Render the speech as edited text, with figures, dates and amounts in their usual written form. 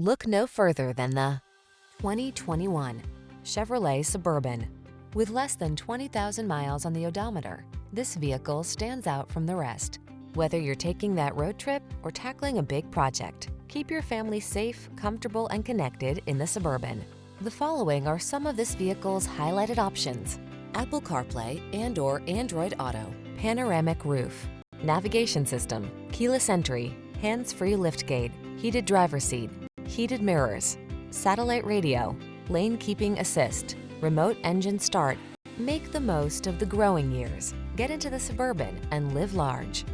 Look no further than the 2021 Chevrolet Suburban. With less than 20,000 miles on the odometer, this vehicle stands out from the rest. Whether you're taking that road trip or tackling a big project, keep your family safe, comfortable, and connected in the Suburban. The following are some of this vehicle's highlighted options: Apple CarPlay and/or Android Auto, panoramic roof, navigation system, keyless entry, hands-free liftgate, heated driver's seat, heated mirrors, satellite radio, lane keeping assist, remote engine start. Make the most of the growing years. Get into the Suburban and live large.